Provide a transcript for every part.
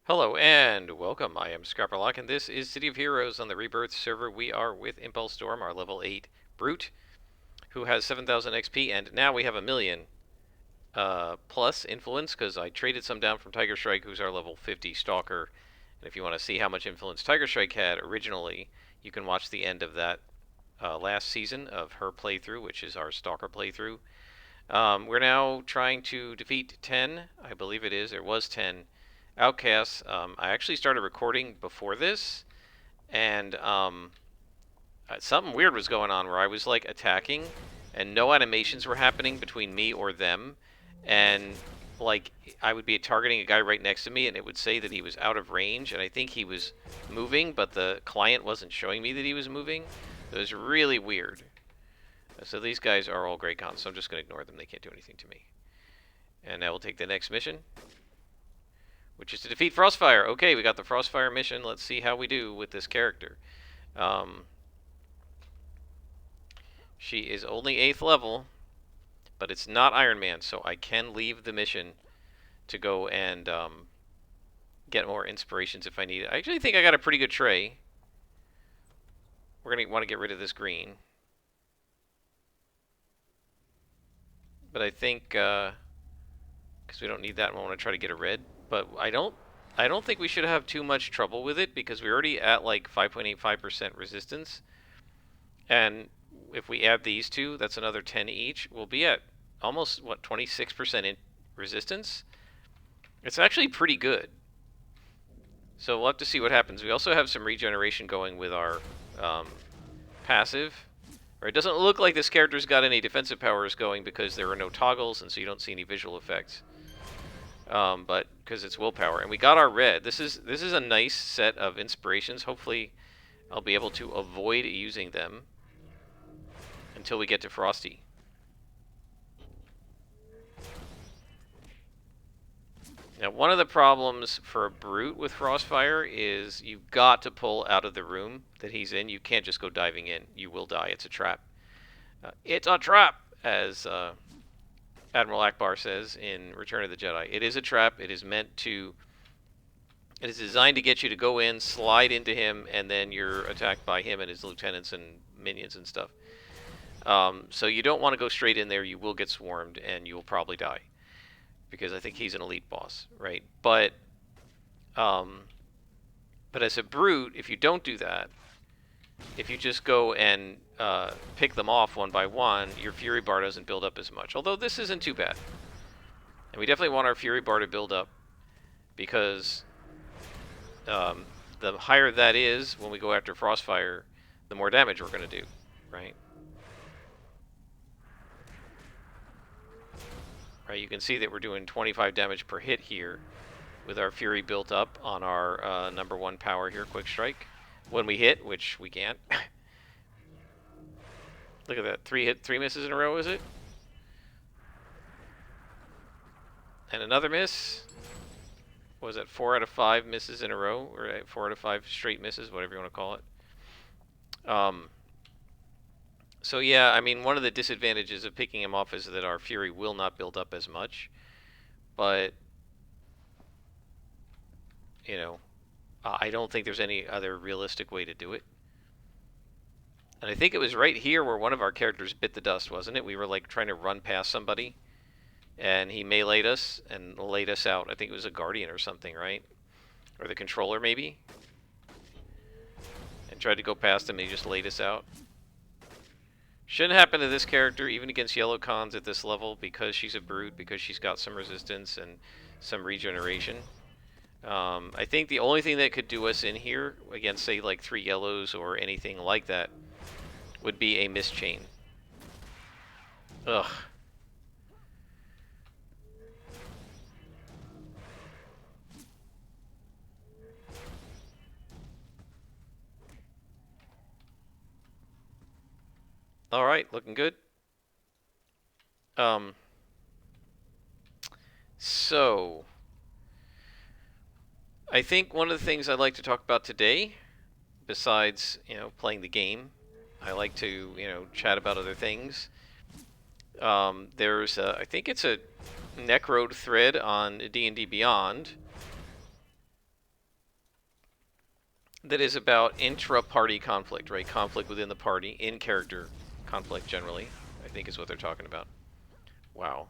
Hello and welcome. I am Scrapperlock, and this is City of Heroes on the Rebirth server. We are with Impulse Storm, our level 8 Brute, who has 7,000 XP, and now we have a million plus influence, because I traded some down from Tiger Strike, who's our level 50 Stalker. And if you want to see how much influence Tiger Strike had originally, you can watch the end of that last season of her playthrough, which is our Stalker playthrough. We're now trying to defeat 10, I believe it is, there was 10 outcasts. I actually started recording before this, and something weird was going on where I was like attacking, and no animations were happening between me or them, and like I would be targeting a guy right next to me, and it would say that he was out of range, and I think he was moving, but the client wasn't showing me that he was moving. It was really weird. So these guys are all great cons, so I'm just going to ignore them. They can't do anything to me. And now we'll take the next mission, which is to defeat Frostfire. Okay, we got the Frostfire mission. Let's see how we do with this character. She is only 8th level, but it's not Iron Man, so I can leave the mission to go and get more inspirations if I need it. I actually think I got a pretty good tray. We're going to want to get rid of this green. But I think, because we don't need that, I want to try to get a red. But I don't think we should have too much trouble with it, because we're already at like 5.85% resistance. And if we add these two, that's another 10 each. We'll be at almost, what, 26% in resistance? It's actually pretty good. So we'll have to see what happens. We also have some regeneration going with our passive. Or it doesn't look like this character's got any defensive powers going because there are no toggles, and so you don't see any visual effects. But because it's willpower. And we got our red. This is a nice set of inspirations. Hopefully I'll be able to avoid using them until we get to Frosty. Now, one of the problems for a Brute with Frostfire is you've got to pull out of the room that he's in. You can't just go diving in. You will die. It's a trap. It's a trap, as Admiral Akbar says in Return of the Jedi. It is a trap. It is meant to... It is designed to get you to go in, slide into him, and then you're attacked by him and his lieutenants and minions and stuff. So you don't want to go straight in there. You will get swarmed, and you will probably die, because I think he's an elite boss, right? But as a Brute, if you don't do that, if you just go and pick them off one by one, your Fury Bar doesn't build up as much. Although this isn't too bad. And we definitely want our Fury Bar to build up, because the higher that is when we go after Frostfire, the more damage we're going to do, right? Right, you can see that we're doing 25 damage per hit here with our Fury built up on our #1 power here, Quick Strike. When we hit, which we can't. Look at that, 3 misses in a row, is it? And another miss. What was that, 4 out of 5 misses in a row? Or 4 out of 5 straight misses, whatever you want to call it. So yeah, I mean, one of the disadvantages of picking him off is that our Fury will not build up as much. But, you know, I don't think there's any other realistic way to do it. And I think it was right here where one of our characters bit the dust, wasn't it? We were like trying to run past somebody, and he meleeed us and laid us out. I think it was a Guardian or something, right? Or the Controller, maybe? And tried to go past him and he just laid us out. Shouldn't happen to this character, even against yellow cons at this level, because she's a Brute, because she's got some resistance and some regeneration. I think the only thing that could do us in here, against, say, like 3 yellows or anything like that, would be a Mist Chain. Ugh. Alright, looking good. So, I think one of the things I'd like to talk about today, besides, playing the game, I like to, chat about other things. There's, I think it's a Necrode thread on D&D Beyond, that is about intra-party conflict, right? Conflict within the party, in character conflict generally, I think is what they're talking about. Wow.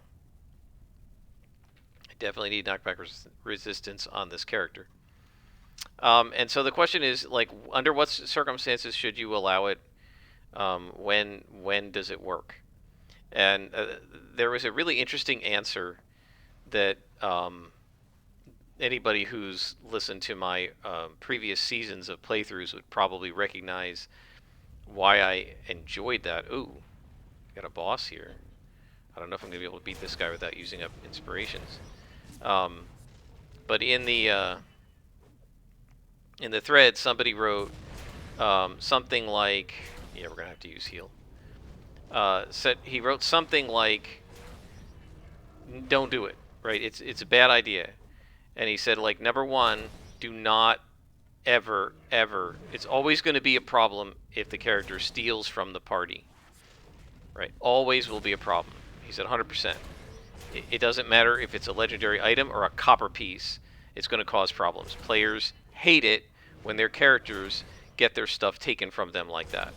I definitely need knockback resistance on this character. And so the question is, like, under what circumstances should you allow it? When does it work? And there was a really interesting answer that anybody who's listened to my previous seasons of playthroughs would probably recognize why I enjoyed that. Ooh, got a boss here. I don't know if I'm gonna be able to beat this guy without using up inspirations. Um, but in the thread, somebody wrote something like, yeah, we're gonna have to use heal. Said he wrote something like, "Don't do it." Right? It's a bad idea. And he said, like, number one, do not ever. It's always going to be a problem if the character steals from the party. Right? Always will be a problem. He said 100%. It doesn't matter if it's a legendary item or a copper piece. It's going to cause problems. Players hate it when their characters get their stuff taken from them like that,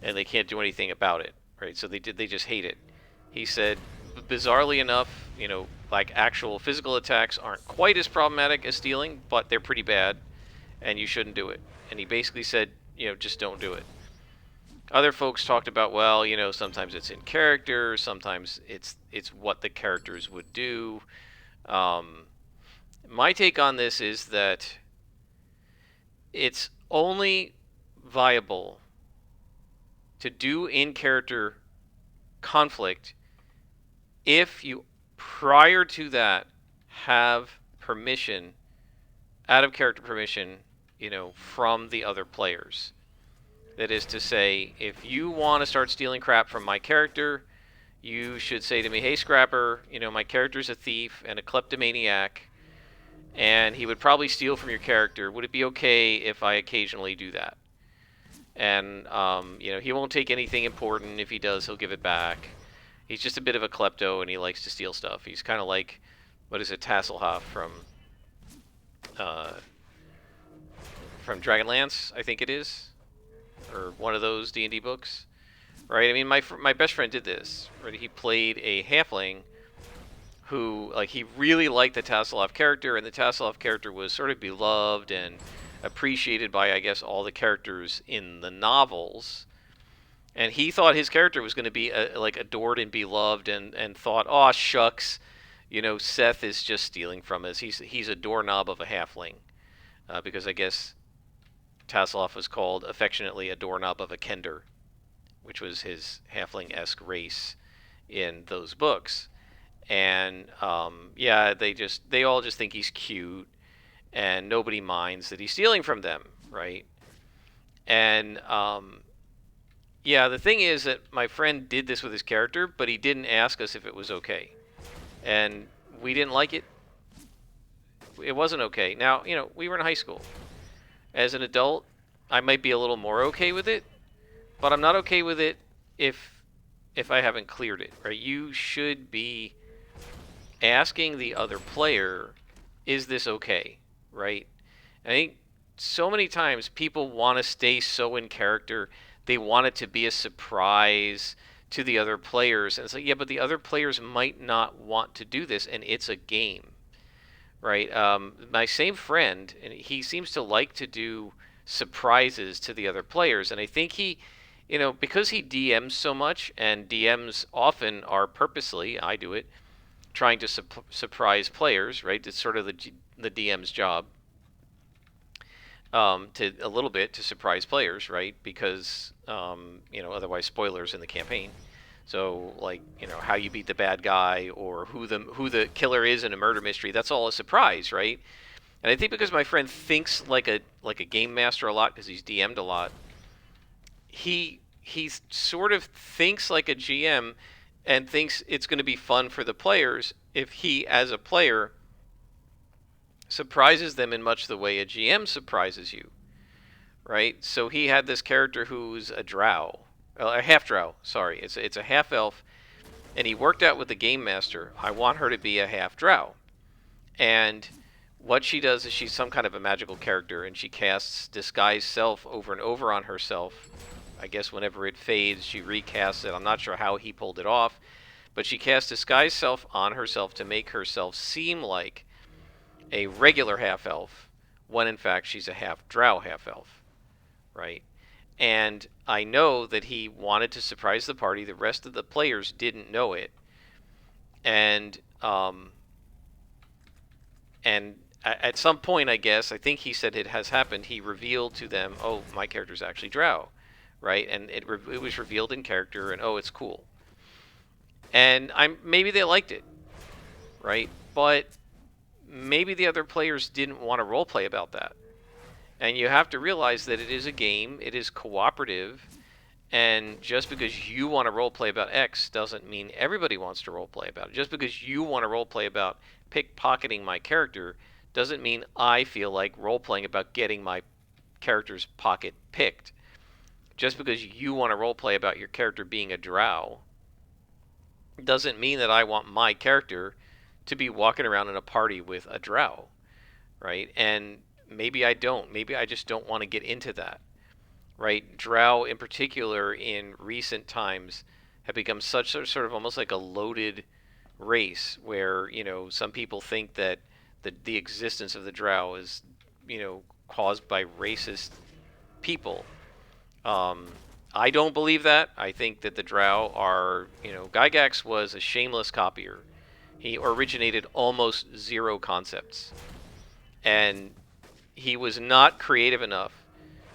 and they can't do anything about it. Right? So they just hate it. He said, bizarrely enough, like actual physical attacks aren't quite as problematic as stealing, but they're pretty bad, and you shouldn't do it. And he basically said, just don't do it. Other folks talked about, well, sometimes it's in character, sometimes it's what the characters would do. My take on this is that it's only viable to do in character conflict if you prior to that have permission, out of character permission, from the other players. That is to say, if you want to start stealing crap from my character, you should say to me, hey Scrapper, my character's a thief and a kleptomaniac, and he would probably steal from your character. Would it be okay if I occasionally do that? And, he won't take anything important. If he does, he'll give it back. He's just a bit of a klepto, and he likes to steal stuff. He's kind of like, what is it, Tasselhoff from Dragonlance, I think it is, or one of those D&D books, right? I mean, my best friend did this, right? He played a halfling who, like, he really liked the Tasselhoff character, and the Tasselhoff character was sort of beloved and appreciated by, I guess, all the characters in the novels. And he thought his character was going to be like adored and beloved, and thought, oh shucks, Seth is just stealing from us. He's a doorknob of a halfling, because I guess Tasselhoff was called affectionately a doorknob of a Kender, which was his halfling-esque race in those books. And yeah, they all just think he's cute, and nobody minds that he's stealing from them, right? And yeah, the thing is that my friend did this with his character, but he didn't ask us if it was okay. And we didn't like it. It wasn't okay. Now, we were in high school. As an adult, I might be a little more okay with it, but I'm not okay with it if I haven't cleared it, right? You should be asking the other player, is this okay, right? I think so many times people want to stay so in character. They want it to be a surprise to the other players. And it's like, yeah, but the other players might not want to do this, and it's a game, right? My same friend, and he seems to like to do surprises to the other players. And I think he, because he DMs so much, and DMs often are purposely, I do it, trying to surprise players, right? It's sort of the DM's job. To a little bit to surprise players, right? Because otherwise spoilers in the campaign. So like how you beat the bad guy, or who the killer is in a murder mystery. That's all a surprise, right? And I think because my friend thinks like a game master a lot, because he's DM'd a lot, he sort of thinks like a GM, and thinks it's going to be fun for the players if he, as a player, surprises them in much the way a GM surprises you, right? So he had this character who's a drow, a half drow. Sorry, it's a half elf, and he worked out with the game master. I want her to be a half drow, and What she does is she's some kind of a magical character, and she casts disguise self over and over on herself. I guess whenever it fades, she recasts it. I'm not sure how he pulled it off, but she casts disguise self on herself to make herself seem like a regular half elf, when in fact she's a half drow half elf, right? And I know that he wanted to surprise the party. The rest of the players didn't know it, and and at some point, I guess, I think he said it has happened. He revealed to them, "Oh, my character's actually drow," right? And it was revealed in character, and oh, it's cool. And maybe they liked it, right? But maybe the other players didn't want to roleplay about that. And you have to realize that it is a game, it is cooperative, and just because you want to roleplay about X doesn't mean everybody wants to roleplay about it. Just because you want to roleplay about pickpocketing my character doesn't mean I feel like roleplaying about getting my character's pocket picked. Just because you want to roleplay about your character being a drow doesn't mean that I want my character to be walking around in a party with a drow, right? And maybe I don't. Maybe I just don't want to get into that, right? Drow, in particular, in recent times, have become such a sort of almost like a loaded race, where some people think that the existence of the Drow is caused by racist people. Um, I don't believe that. I think that the Drow are, Gygax was a shameless copier. He originated almost zero concepts, and he was not creative enough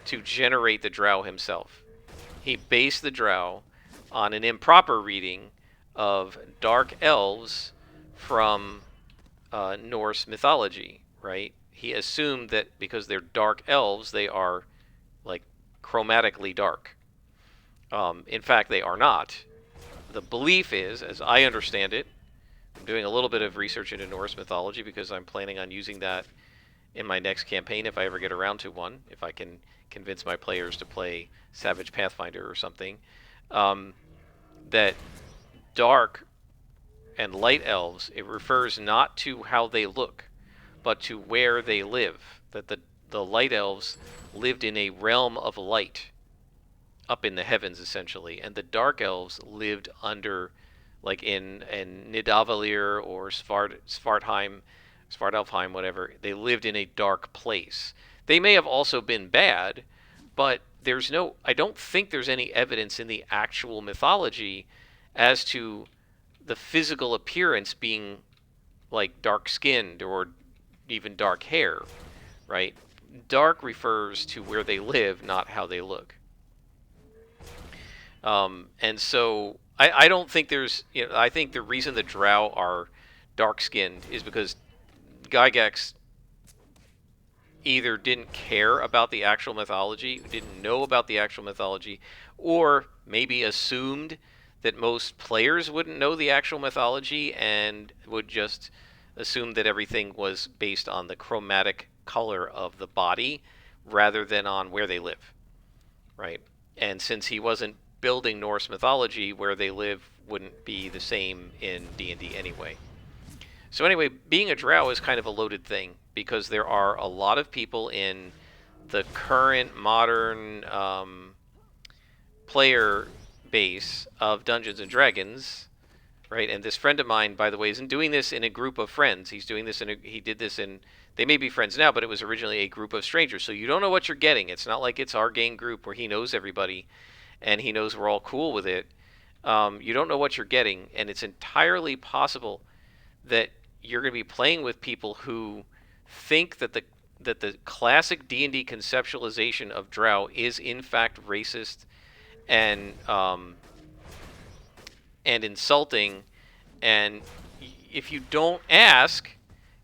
to generate the Drow himself. He based the Drow on an improper reading of dark elves from Norse mythology, right? He assumed that because they're dark elves, they are like chromatically dark. In fact, they are not. The belief is, as I understand it, I'm doing a little bit of research into Norse mythology because I'm planning on using that in my next campaign if I ever get around to one, if I can convince my players to play Savage Pathfinder or something, um, that dark and light elves, it refers not to how they look, but to where they live. That the light elves lived in a realm of light up in the heavens, essentially, and the dark elves lived under, like in Nidavellir or Svartalfheim, whatever. They lived in a dark place. They may have also been bad, but I don't think there's any evidence in the actual mythology as to the physical appearance being like dark skinned or even dark hair, right? Dark refers to where they live, not how they look. And so I don't think there's, I think the reason the Drow are dark skinned is because Gygax either didn't care about the actual mythology, didn't know about the actual mythology, or maybe assumed that most players wouldn't know the actual mythology and would just assume that everything was based on the chromatic color of the body rather than on where they live, right? And since he wasn't building Norse mythology, where they live wouldn't be the same in D&D anyway. So anyway, being a drow is kind of a loaded thing because there are a lot of people in the current modern player base of Dungeons and Dragons, right? And this friend of mine, by the way, isn't doing this in a group of friends. He's doing this he did this in, they may be friends now, but it was originally a group of strangers. So you don't know what you're getting. It's not like it's our game group where he knows everybody and he knows we're all cool with it. You don't know what you're getting, and it's entirely possible that you're going to be playing with people who think that the classic D&D conceptualization of Drow is in fact racist and insulting, and if you don't ask,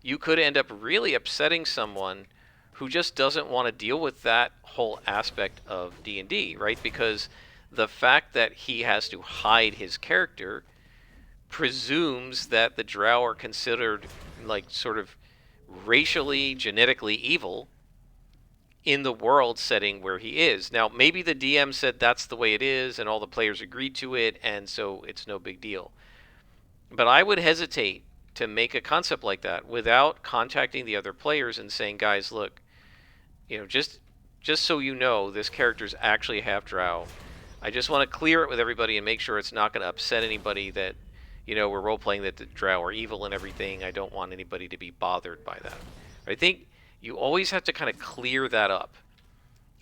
you could end up really upsetting someone who just doesn't want to deal with that whole aspect of D&D, right? Because the fact that he has to hide his character presumes that the Drow are considered like sort of racially, genetically evil in the world setting where he is. Now, maybe the DM said that's the way it is and all the players agreed to it, and so it's no big deal. But I would hesitate to make a concept like that without contacting the other players and saying, guys, look, just so you know, this character's actually half drow. I just want to clear it with everybody and make sure it's not going to upset anybody that, we're role playing that the drow are evil and everything. I don't want anybody to be bothered by that. I think you always have to kind of clear that up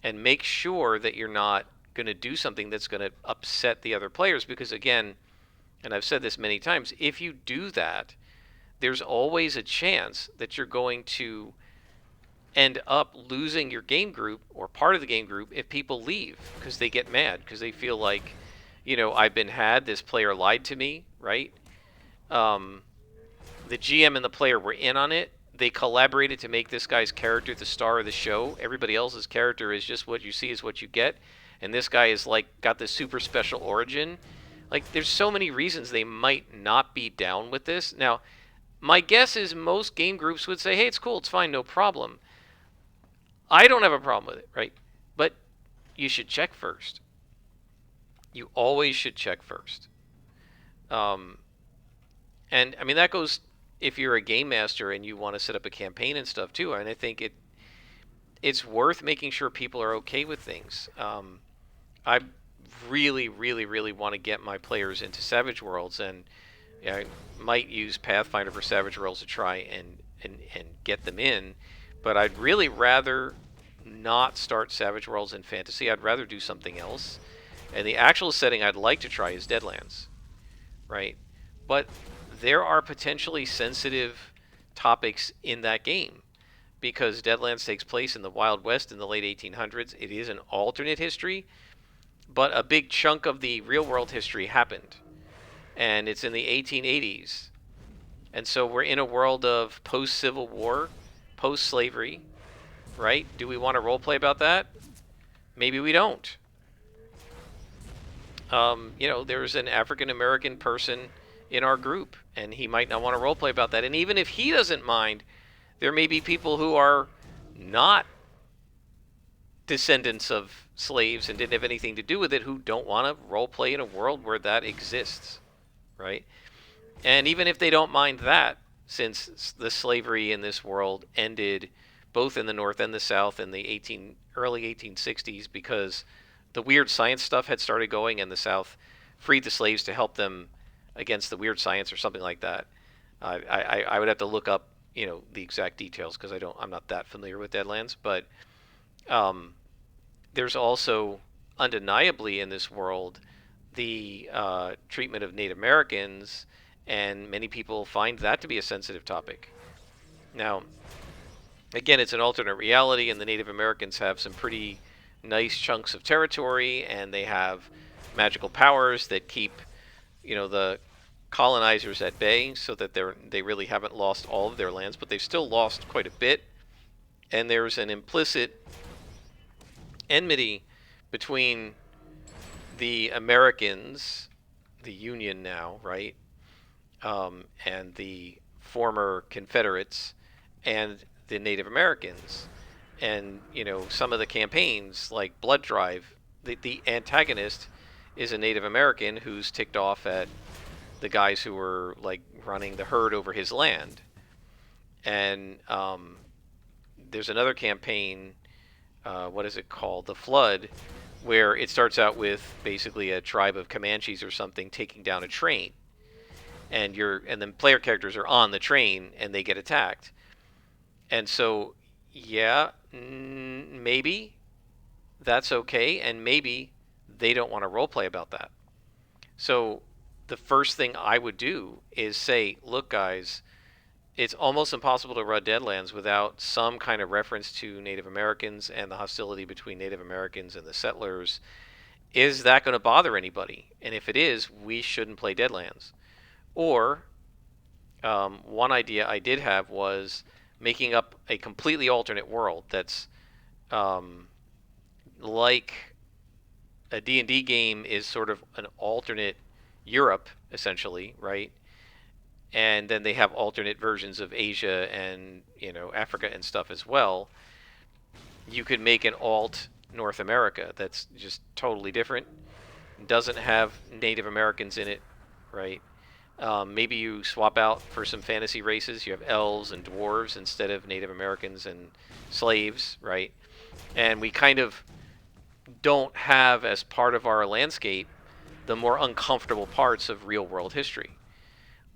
and make sure that you're not going to do something that's going to upset the other players, because again, and I've said this many times, if you do that, there's always a chance that you're going to end up losing your game group or part of the game group if people leave because they get mad because they feel like, I've been had, this player lied to me, right? The GM and the player were in on it. They collaborated to make this guy's character the star of the show. Everybody else's character is just what you see is what you get. And this guy is like got this super special origin. Like, there's so many reasons they might not be down with this. Now, my guess is most game groups would say, hey, it's cool, it's fine, no problem. I don't have a problem with it, right? But you should check first. You always should check first. And I mean, that goes if you're a game master and you want to set up a campaign and stuff too. And I think it's worth making sure people are okay with things. I really, really, really want to get my players into Savage Worlds, and I might use Pathfinder for Savage Worlds to try and get them in. But I'd really rather not start Savage Worlds in Fantasy. I'd rather do something else. And the actual setting I'd like to try is Deadlands, right? But there are potentially sensitive topics in that game because Deadlands takes place in the Wild West in the late 1800s. It is an alternate history, but a big chunk of the real-world history happened. And it's in the 1880s. And so we're in a world of post-Civil War, post-slavery, right? Do we want to roleplay about that? Maybe we don't. There's an African-American person in our group, and he might not want to roleplay about that. And even if he doesn't mind, there may be people who are not descendants of slaves and didn't have anything to do with it who don't want to roleplay in a world where that exists, right? And even if they don't mind that, since the slavery in this world ended both in the North and the South in the early 1860s because the weird science stuff had started going and the South freed the slaves to help them against the weird science or something like that. I would have to look up, the exact details because I'm not that familiar with Deadlands, but there's also undeniably in this world the treatment of Native Americans, and many people find that to be a sensitive topic. Now, again, it's an alternate reality, and the Native Americans have some pretty nice chunks of territory, and they have magical powers that keep, the colonizers at bay, so that they really haven't lost all of their lands, but they've still lost quite a bit. And there's an implicit enmity between the Americans, the Union now, right, and the former Confederates, and the Native Americans. And some of the campaigns like Blood Drive, the antagonist is a Native American who's ticked off at the guys who were like running the herd over his land. And there's another campaign, what is it called, The Flood, where it starts out with basically a tribe of Comanches or something taking down a train, and then player characters are on the train and they get attacked. And so, yeah, maybe that's okay, and maybe they don't want to roleplay about that. So the first thing I would do is say, look, guys, it's almost impossible to run Deadlands without some kind of reference to Native Americans and the hostility between Native Americans and the settlers. Is that going to bother anybody? And if it is, we shouldn't play Deadlands. Or one idea I did have was making up a completely alternate world that's like a D&D game is sort of an alternate Europe, essentially, right? And then they have alternate versions of Asia and Africa and stuff as well. You could make an alt North America that's just totally different, doesn't have Native Americans in it, right? Maybe you swap out for some fantasy races. You have elves and dwarves instead of Native Americans and slaves, right? And we kind of don't have as part of our landscape the more uncomfortable parts of real world history.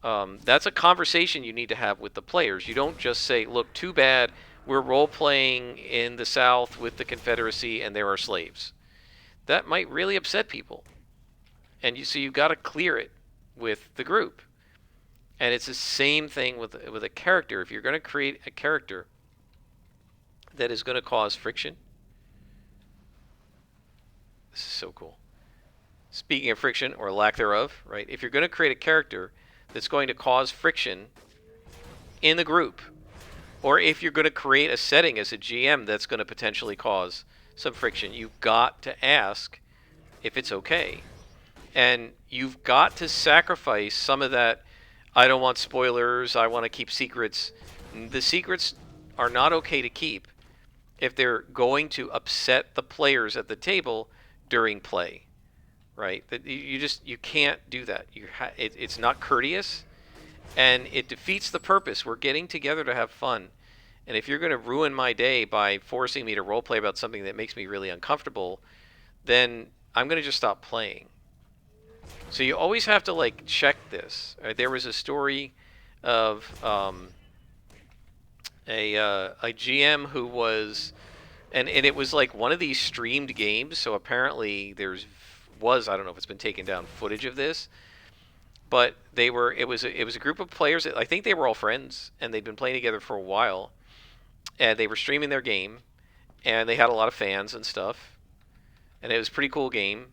That's a conversation you need to have with the players. You don't just say, look, too bad, we're role playing in the South with the Confederacy and there are slaves. That might really upset people. And so you've got to clear it with the group. And it's the same thing with a character. If you're going to create a character that is going to cause friction, this is so cool. Speaking of friction or lack thereof, right? If you're going to create a character that's going to cause friction in the group, or if you're going to create a setting as a GM that's going to potentially cause some friction, you've got to ask if it's okay. And you've got to sacrifice some of that, I don't want spoilers, I want to keep secrets. The secrets are not okay to keep if they're going to upset the players at the table during play, right? That you can't do that. It's not courteous, and it defeats the purpose. We're getting together to have fun. And if you're going to ruin my day by forcing me to roleplay about something that makes me really uncomfortable, then I'm going to just stop playing. So you always have to like check this. There was a story of a GM who was, and it was like one of these streamed games. So apparently I don't know if it's been taken down, footage of this, but it was a group of players that I think they were all friends and they'd been playing together for a while, and they were streaming their game, and they had a lot of fans and stuff, and it was a pretty cool game,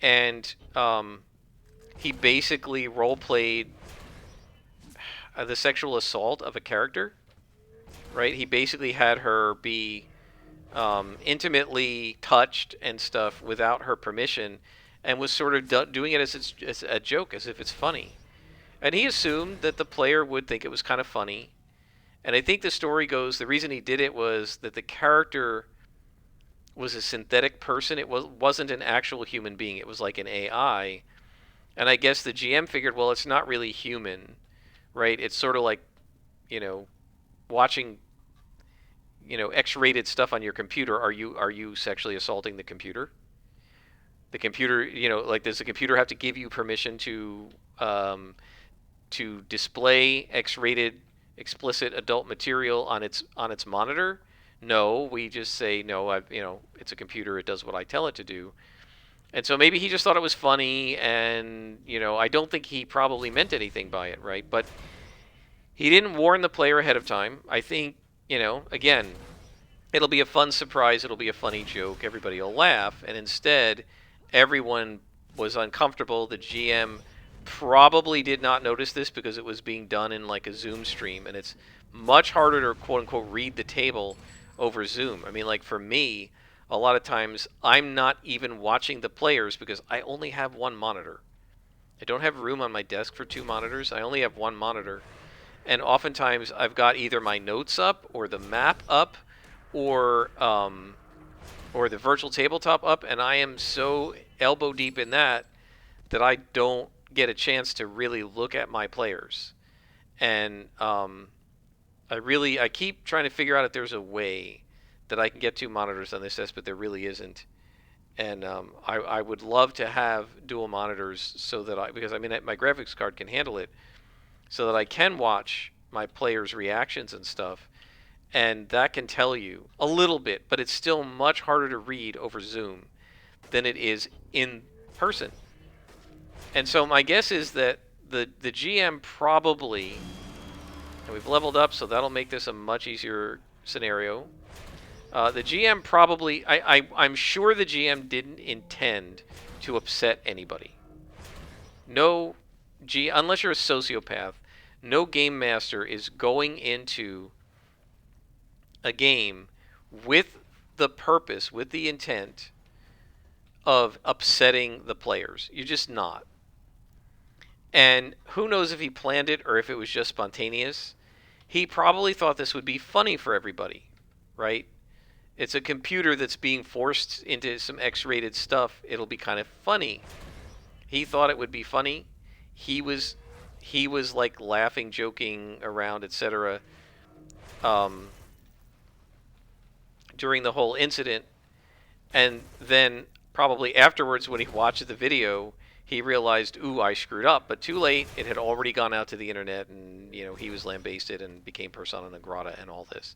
and he basically role played the sexual assault of a character, right? He basically had her be intimately touched and stuff without her permission, and was sort of doing it as a joke, as if it's funny. And he assumed that the player would think it was kind of funny. And I think the story goes, the reason he did it was that the character was a synthetic person. It wasn't an actual human being. It was like an AI. And I guess the GM figured, well, it's not really human, right? It's sort of like, watching, X-rated stuff on your computer. Are you sexually assaulting the computer? The computer, like, does the computer have to give you permission to display X-rated, explicit adult material on its monitor? No, we just say no. It's a computer. It does what I tell it to do. And so maybe he just thought it was funny, and I don't think he probably meant anything by it, right? But he didn't warn the player ahead of time. I think, again, it'll be a fun surprise. It'll be a funny joke. Everybody will laugh, and instead, everyone was uncomfortable. The GM probably did not notice this because it was being done in like a Zoom stream, and it's much harder to quote unquote read the table over Zoom. I mean, like for me, a lot of times I'm not even watching the players because I only have one monitor. I don't have room on my desk for two monitors. I only have one monitor. And oftentimes I've got either my notes up or the map up or the virtual tabletop up, and I am so elbow deep in that I don't get a chance to really look at my players. And I keep trying to figure out if there's a way that I can get two monitors on this desk, but there really isn't. And I would love to have dual monitors so that because my graphics card can handle it, so that I can watch my players' reactions and stuff. And that can tell you a little bit, but it's still much harder to read over Zoom than it is in person. And so my guess is that the GM probably, and we've leveled up, so that'll make this a much easier scenario. The GM probably, I'm sure the GM didn't intend to upset anybody. No, unless you're a sociopath, no game master is going into a game with the purpose, with the intent of upsetting the players. You're just not. And who knows if he planned it or if it was just spontaneous. He probably thought this would be funny for everybody, right? It's a computer that's being forced into some X-rated stuff. It'll be kind of funny. He thought it would be funny. He was he was like laughing, joking around, etc. Um, during the whole incident, and then probably afterwards when he watched the video, he realized, ooh, I screwed up, but too late. It had already gone out to the internet, and he was lambasted and became persona non grata and all this.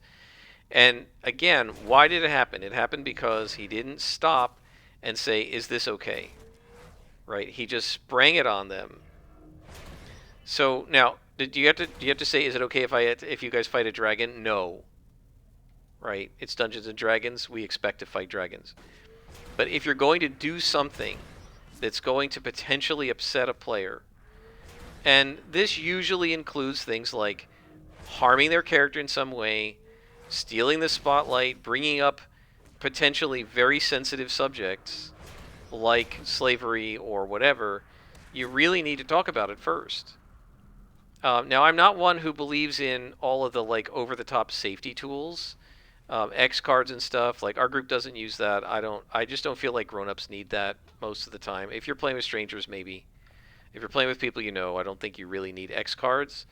And again, why did it happen? It happened because he didn't stop and say, is this okay? Right? He just sprang it on them. So now, do you have to say, is it okay if you guys fight a dragon? No. Right? It's Dungeons and Dragons. We expect to fight dragons. But if you're going to do something that's going to potentially upset a player, and this usually includes things like harming their character in some way, stealing the spotlight, bringing up potentially very sensitive subjects like slavery or whatever, you really need to talk about it first. Now, I'm not one who believes in all of the like over-the-top safety tools, X cards and stuff. Like our group doesn't use that. I don't. I just don't feel like grown-ups need that most of the time. If you're playing with strangers, maybe. If you're playing with people you know, I don't think you really need X cards.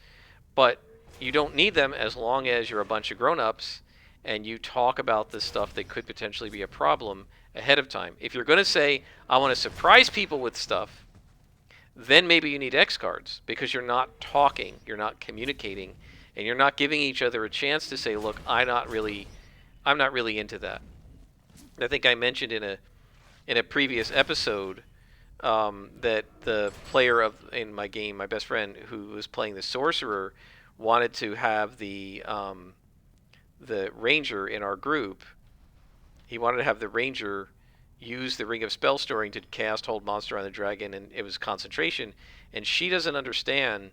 But you don't need them as long as you're a bunch of grown-ups and you talk about the stuff that could potentially be a problem ahead of time. If you're going to say, I want to surprise people with stuff, then maybe you need X cards because you're not talking, you're not communicating, and you're not giving each other a chance to say, look, I'm not really into that. I think I mentioned in a previous episode that the player in my game, my best friend who was playing the sorcerer, wanted to have the ranger in our group. He wanted to have the ranger use the ring of spell storing to cast hold monster on the dragon, and it was concentration. And she doesn't understand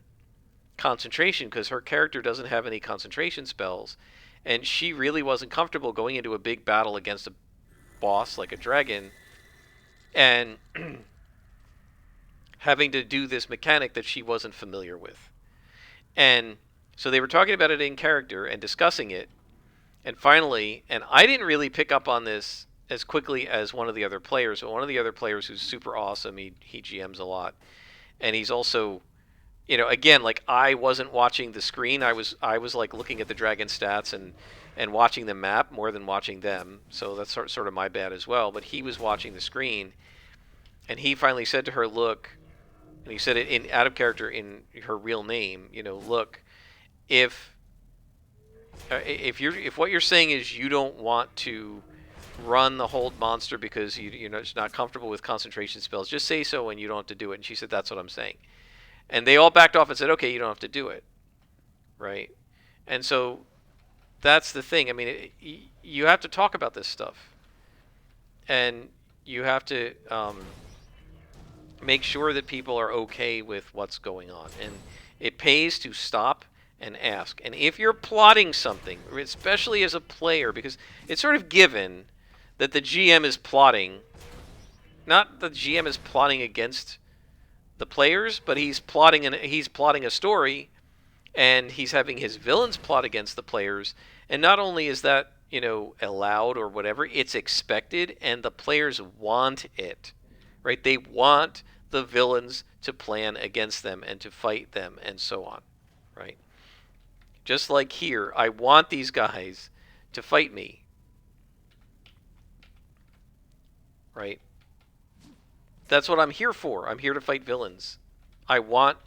concentration because her character doesn't have any concentration spells, and she really wasn't comfortable going into a big battle against a boss like a dragon and having to do this mechanic that she wasn't familiar with. And so they were talking about it in character and discussing it, and finally, and I didn't really pick up on this as quickly as one of the other players. But one of the other players who's super awesome, he GMs a lot, and he's also, again, like I wasn't watching the screen. I was like looking at the dragon stats and watching the map more than watching them. So that's sort of my bad as well. But he was watching the screen, and he finally said to her, "Look," and he said it in out of character in her real name. Look, if what you're saying is you don't want to run the hold monster because you're just not comfortable with concentration spells, just say so and you don't have to do it. And she said, that's what I'm saying. And they all backed off and said, okay, you don't have to do it. Right? And so that's the thing. I mean, you have to talk about this stuff. And you have to make sure that people are okay with what's going on. And it pays to stop and ask. And if you're plotting something, especially as a player, because it's sort of given that the GM is plotting, not the GM is plotting against the players, but he's plotting a story, and he's having his villains plot against the players. And not only is that allowed or whatever, it's expected, and the players want it, right? They want the villains to plan against them and to fight them and so on, right? Just like here, I want these guys to fight me, right? That's what I'm here for. I'm here to fight villains. I want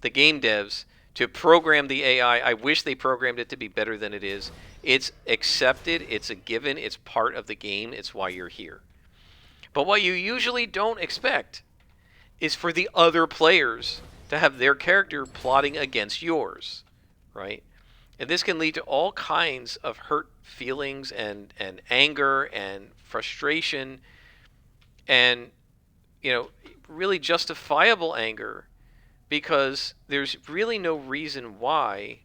the game devs to program the AI. I wish they programmed it to be better than it is. It's accepted. It's a given. It's part of the game. It's why you're here. But what you usually don't expect is for the other players to have their character plotting against yours, right? And this can lead to all kinds of hurt feelings and anger and frustration and, really justifiable anger, because there's really no reason why,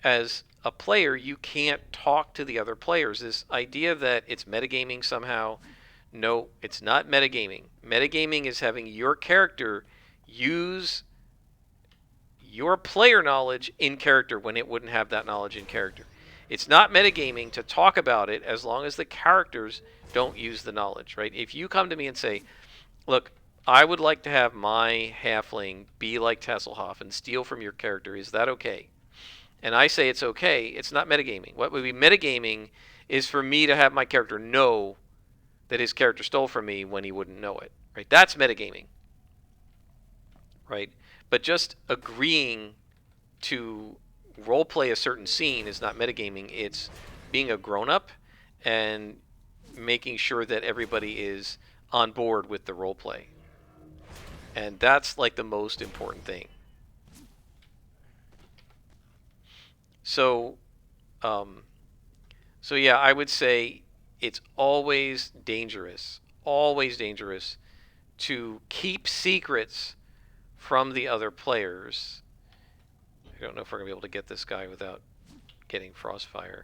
as a player, you can't talk to the other players. This idea that it's metagaming somehow, no, it's not metagaming. Metagaming is having your character use your player knowledge in character when it wouldn't have that knowledge in character. It's not metagaming to talk about it as long as the characters don't use the knowledge, right? If you come to me and say, look, I would like to have my halfling be like Tasselhoff and steal from your character. Is that okay? And I say it's okay. It's not metagaming. What would be metagaming is for me to have my character know that his character stole from me when he wouldn't know it. Right? That's metagaming. Right? But just agreeing to role play a certain scene is not metagaming. It's being a grown up and making sure that everybody is on board with the role play. And that's like the most important thing. So, um, so yeah, I would say it's always dangerous to keep secrets from the other players. I don't know if we're gonna be able to get this guy without getting frostfire.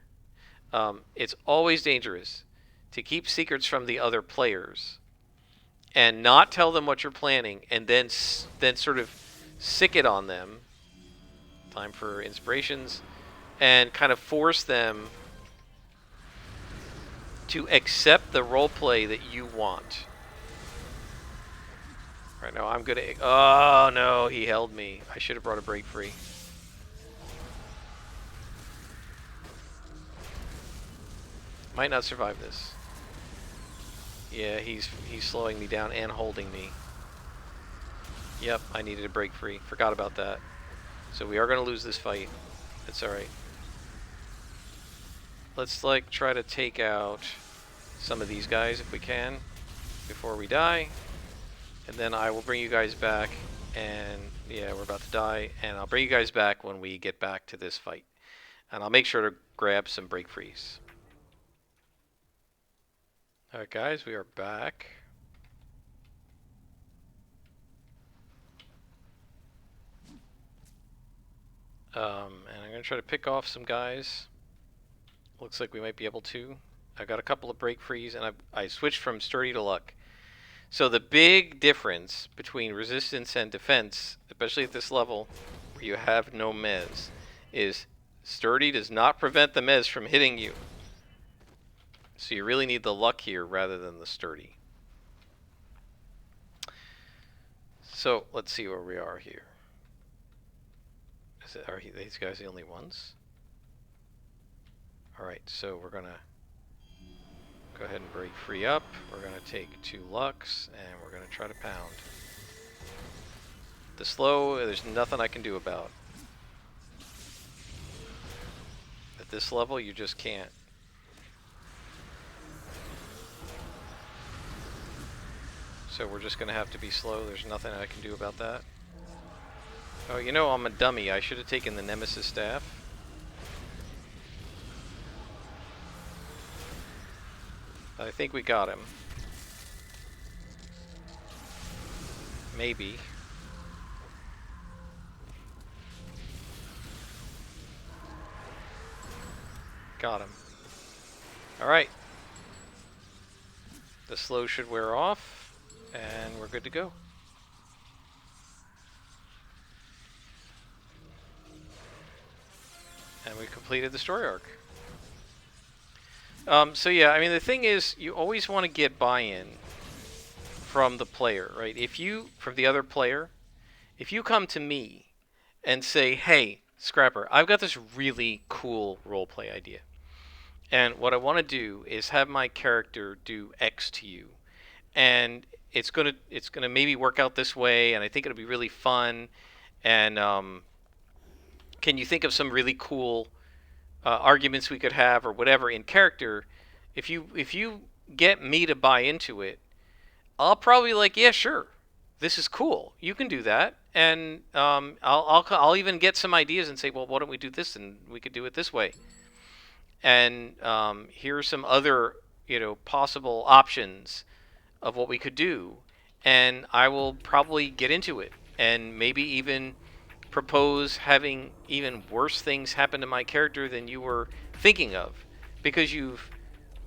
It's always dangerous to keep secrets from the other players and not tell them what you're planning, and then sort of sick it on them. Time for inspirations, and kind of force them to accept the role play that you want. Right now, I'm gonna. Oh no, he held me. I should have brought a break free. Might not survive this. Yeah, he's slowing me down and holding me. Yep, I needed a break free. Forgot about that. So we are gonna lose this fight. It's all right. Let's like try to take out some of these guys if we can before we die, and then I will bring you guys back. And yeah, we're about to die, and I'll bring you guys back when we get back to this fight, and I'll make sure to grab some break frees. Alright guys, we are back. And I'm going to try to pick off some guys. Looks like we might be able to. I've got a couple of break frees, and I switched from sturdy to luck. So the big difference between resistance and defense, especially at this level where you have no mez, is sturdy does not prevent the mez from hitting you. So you really need the luck here rather than the sturdy. So let's see where we are here. Are these guys the only ones? Alright, so we're gonna go ahead and break free up. We're gonna take 2 lucks and we're gonna try to pound. The slow, there's nothing I can do about. At this level, you just can't. So we're just gonna have to be slow. There's nothing I can do about that. Oh, you know, I'm a dummy. I should have taken the Nemesis Staff. I think we got him. Maybe. Got him. Alright. The slow should wear off, and we're good to go. And we completed the story arc. So yeah, I mean, the thing is, you always want to get buy-in from the player, right? From the other player, if you come to me and say, hey, Scrapper, I've got this really cool roleplay idea. And what I want to do is have my character do X to you. And it's gonna maybe work out this way, and I think it'll be really fun. And can you think of some really cool arguments we could have or whatever in character? If you get me to buy into it, I'll probably be like, yeah, sure, this is cool. You can do that, and I'll even get some ideas and say, well, why don't we do this, and we could do it this way. And here are some other possible options of what we could do, and I will probably get into it and maybe even propose having even worse things happen to my character than you were thinking of. Because you've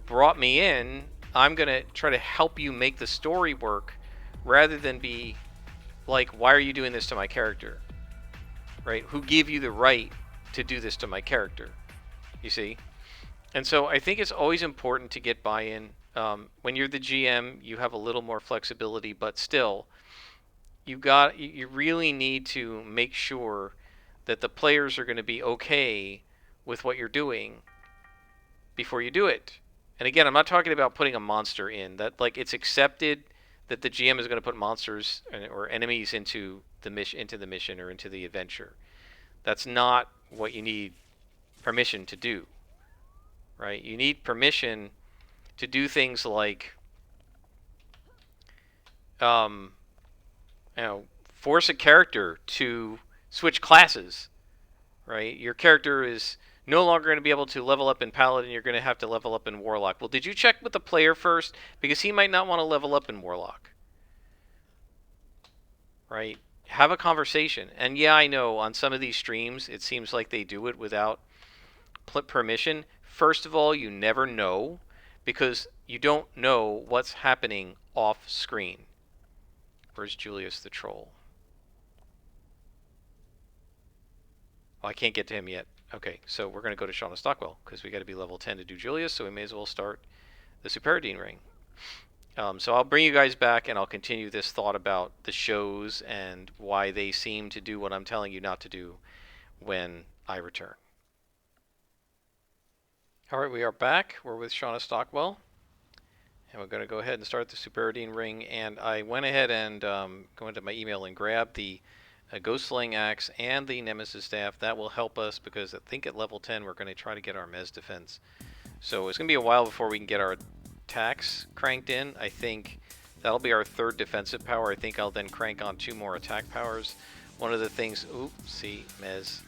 brought me in, I'm going to try to help you make the story work rather than be like, why are you doing this to my character? Right? Who gave you the right to do this to my character? You see? And so I think it's always important to get buy-in When you're the GM, you have a little more flexibility, but still, you really need to make sure that the players are going to be okay with what you're doing before you do it. And again, I'm not talking about putting a monster in. That like it's accepted that the GM is going to put monsters or enemies into the mission or into the adventure. That's not what you need permission to do, right? You need permission to do things like um, force a character to switch classes, right? Your character is no longer going to be able to level up in Paladin. You're going to have to level up in Warlock. Well, did you check with the player first? Because he might not want to level up in Warlock, right? Have a conversation. And yeah, I know on some of these streams, it seems like they do it without permission. First of all, you never know because you don't know what's happening off screen. Where's Julius the Troll? Oh, I can't get to him yet. Okay, so we're going to go to Shauna Stockwell because we got to be level 10 to do Julius, so we may as well start the Superadine ring. So I'll bring you guys back and I'll continue this thought about the shows and why they seem to do what I'm telling you not to do when I return. All right, we are back. We're with Shauna Stockwell. And we're going to go ahead and start the Superadine ring. And I went ahead and go into my email and grabbed the Ghost Slaying Axe and the Nemesis Staff. That will help us because I think at level 10 we're going to try to get our Mez defense. So it's going to be a while before we can get our attacks cranked in. I think that'll be our third defensive power. I think I'll then crank on 2 more attack powers. One of the things, Mez.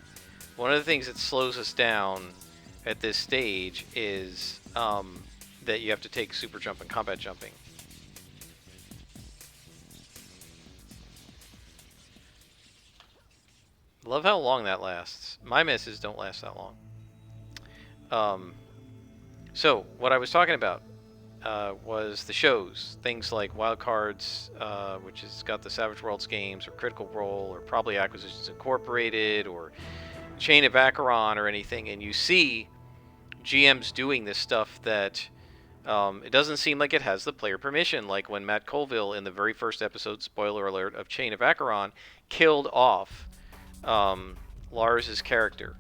One of the things that slows us down at this stage is that you have to take super jump and combat jumping. Love how long that lasts. My misses don't last that long. So what I was talking about was the shows, things like Wildcards, which has got the Savage Worlds games, or Critical Role, or probably Acquisitions Incorporated, or Chain of Acheron, or anything, and you see GMs doing this stuff that it doesn't seem like it has the player permission, like when Matt Colville in the very first episode, spoiler alert, of Chain of Acheron, killed off Lars's character,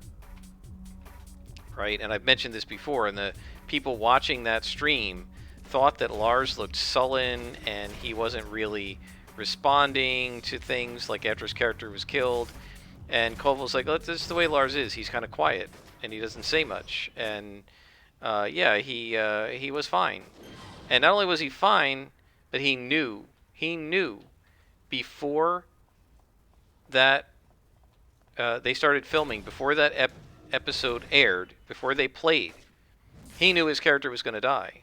right? And I've mentioned this before, and the people watching that stream thought that Lars looked sullen and he wasn't really responding to things like after his character was killed. And Colville's like, this is the way Lars is. He's kind of quiet and he doesn't say much. And yeah, he was fine. And not only was he fine, but he knew before that they started filming, before that episode aired, before they played, he knew his character was going to die,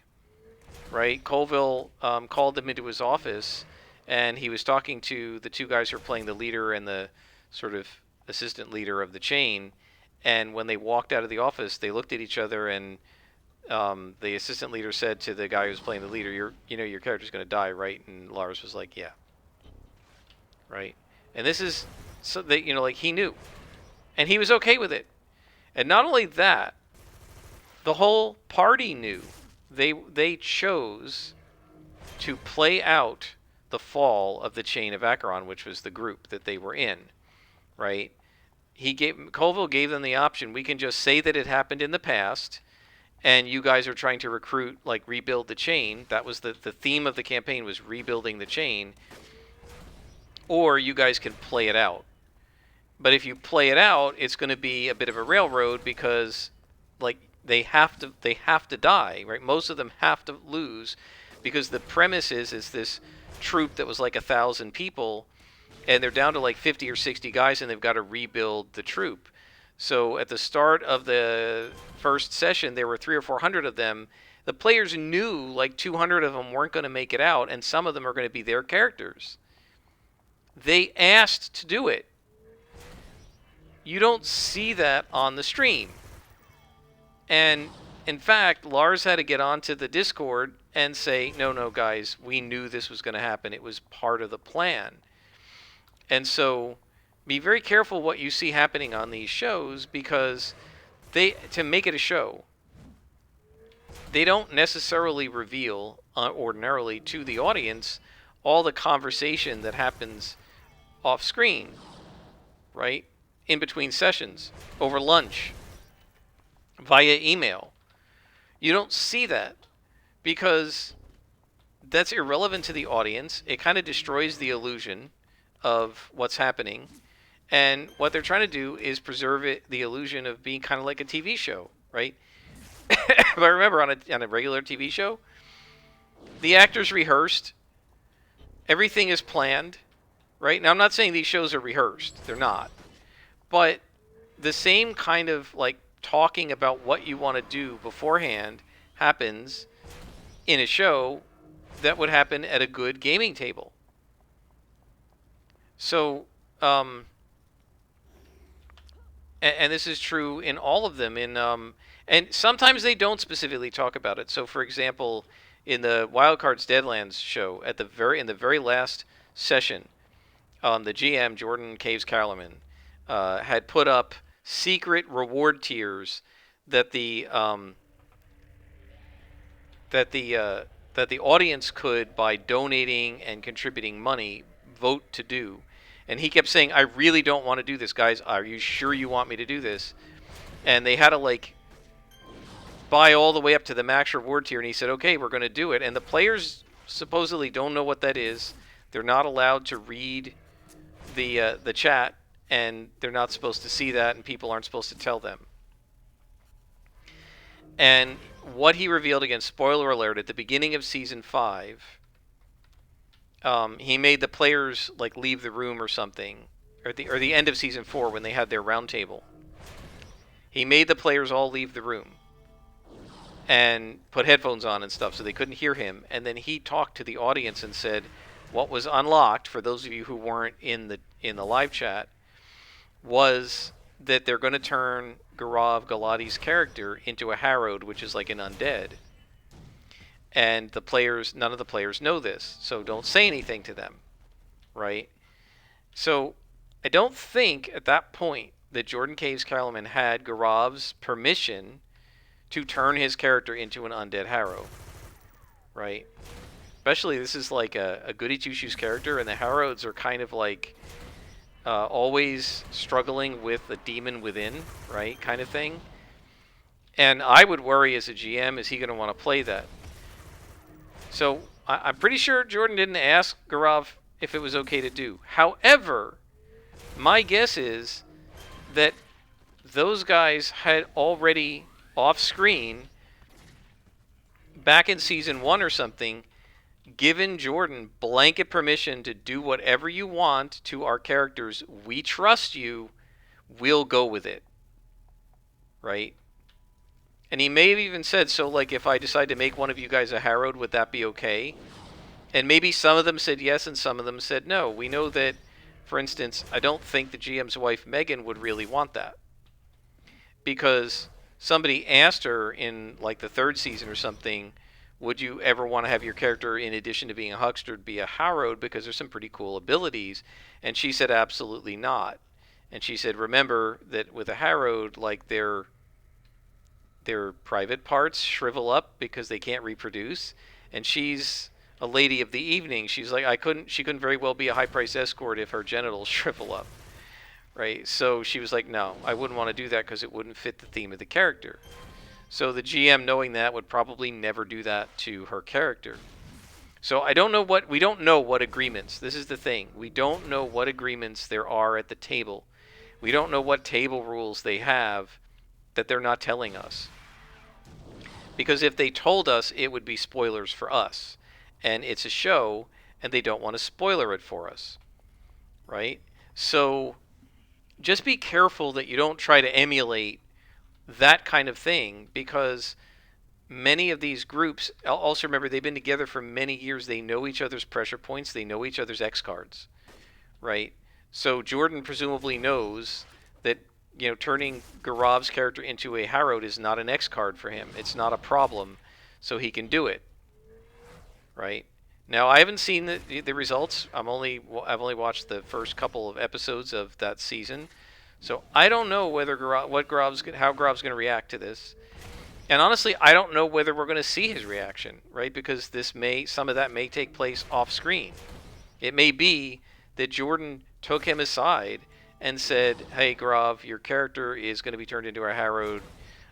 right? Colville called him into his office, and he was talking to the 2 guys who were playing the leader and the sort of assistant leader of the chain, and when they walked out of the office, they looked at each other, and the assistant leader said to the guy who was playing the leader, your character's going to die, right? And Lars was like, yeah. Right? And this is, so that, like he knew. And he was okay with it. And not only that, the whole party knew. They chose to play out the fall of the Chain of Acheron, which was the group that they were in, right? Colville gave them the option. We can just say that it happened in the past, and you guys are trying to recruit, like, rebuild the chain. That was the theme of the campaign, was rebuilding the chain. Or you guys can play it out. But if you play it out, it's going to be a bit of a railroad because, like, they have to die, right? Most of them have to lose because the premise is this troop that was like 1,000 people, and they're down to like 50 or 60 guys, and they've got to rebuild the troop. So at the start of the first session, there were 300 or 400 of them. The players knew like 200 of them weren't going to make it out, and some of them are going to be their characters. They asked to do it. You don't see that on the stream. And in fact, Lars had to get onto the Discord and say, no, guys, we knew this was going to happen. It was part of the plan. And so be very careful what you see happening on these shows, because to make it a show, they don't necessarily reveal ordinarily to the audience all the conversation that happens off screen, right? In between sessions, over lunch, via email. You don't see that because that's irrelevant to the audience. It kind of destroys the illusion of what's happening. And what they're trying to do is preserve the illusion of being kind of like a TV show, right? But I remember on a regular TV show, the actors rehearsed. Everything is planned, right? Now, I'm not saying these shows are rehearsed. They're not. But the same kind of like talking about what you want to do beforehand happens in a show that would happen at a good gaming table. So, and this is true in all of them. And sometimes they don't specifically talk about it. So, for example, in the Wildcards Deadlands show, in the very last session, the GM Jordan Caves Callerman had put up secret reward tiers that the that the audience could, by donating and contributing money, vote to do. And he kept saying, "I really don't want to do this, guys. Are you sure you want me to do this?" And they had to like buy all the way up to the max reward tier, and he said, "Okay, we're going to do it." And the players supposedly don't know what that is. They're not allowed to read the chat, and they're not supposed to see that, and people aren't supposed to tell them. And what he revealed, again, spoiler alert, at the beginning of season 5, he made the players like leave the room or something, or the end of season 4 when they had their round table. He made the players all leave the room and put headphones on and stuff so they couldn't hear him. And then he talked to the audience and said, what was unlocked, for those of you who weren't in the live chat, was that they're going to turn Gaurav Gulati's character into a Harrowed, which is like an undead. And none of the players know this, so don't say anything to them, right? So I don't think at that point that Jordan Caves Callerman had Gaurav's permission to turn his character into an undead Harrow, right? Especially, this is like a goody two-shoes character, and the Harrows are kind of like always struggling with the demon within, right, kind of thing. And I would worry as a GM, is he going to want to play that? So I'm pretty sure Jordan didn't ask Gaurav if it was okay to do. However, my guess is that those guys had already off-screen, back in season 1 or something, given Jordan blanket permission to do whatever you want to our characters. We trust you. We'll go with it. Right? And he may have even said, so like if I decide to make one of you guys a Harrowed, would that be okay? And maybe some of them said yes and some of them said no. We know that, for instance, I don't think the GM's wife Megan would really want that. Because somebody asked her in like the 3rd season or something, would you ever want to have your character, in addition to being a huckster, be a Harrowed, because there's some pretty cool abilities? And she said absolutely not. And she said, remember that with a Harrowed, like their private parts shrivel up because they can't reproduce. And she's a lady of the evening. She's like, she couldn't very well be a high-priced escort if her genitals shrivel up. Right? So she was like, no, I wouldn't want to do that because it wouldn't fit the theme of the character. So the GM, knowing that, would probably never do that to her character. So we don't know what agreements, this is the thing, we don't know what agreements there are at the table. We don't know what table rules they have that they're not telling us. Because if they told us, it would be spoilers for us. And it's a show, and they don't want to spoiler it for us. Right? So just be careful that you don't try to emulate that kind of thing, because many of these groups, also remember, they've been together for many years. They know each other's pressure points. They know each other's X cards, right? So Jordan presumably knows that, turning Gaurav's character into a Harrowed is not an X card for him. It's not a problem, so he can do it, right? Now, I haven't seen the results. I've only watched the first couple of episodes of that season. So I don't know how Gaurav's going to react to this. And honestly, I don't know whether we're going to see his reaction, right? Because some of that may take place off screen. It may be that Jordan took him aside and said, "Hey, Grav, your character is going to be turned into a Harrowed."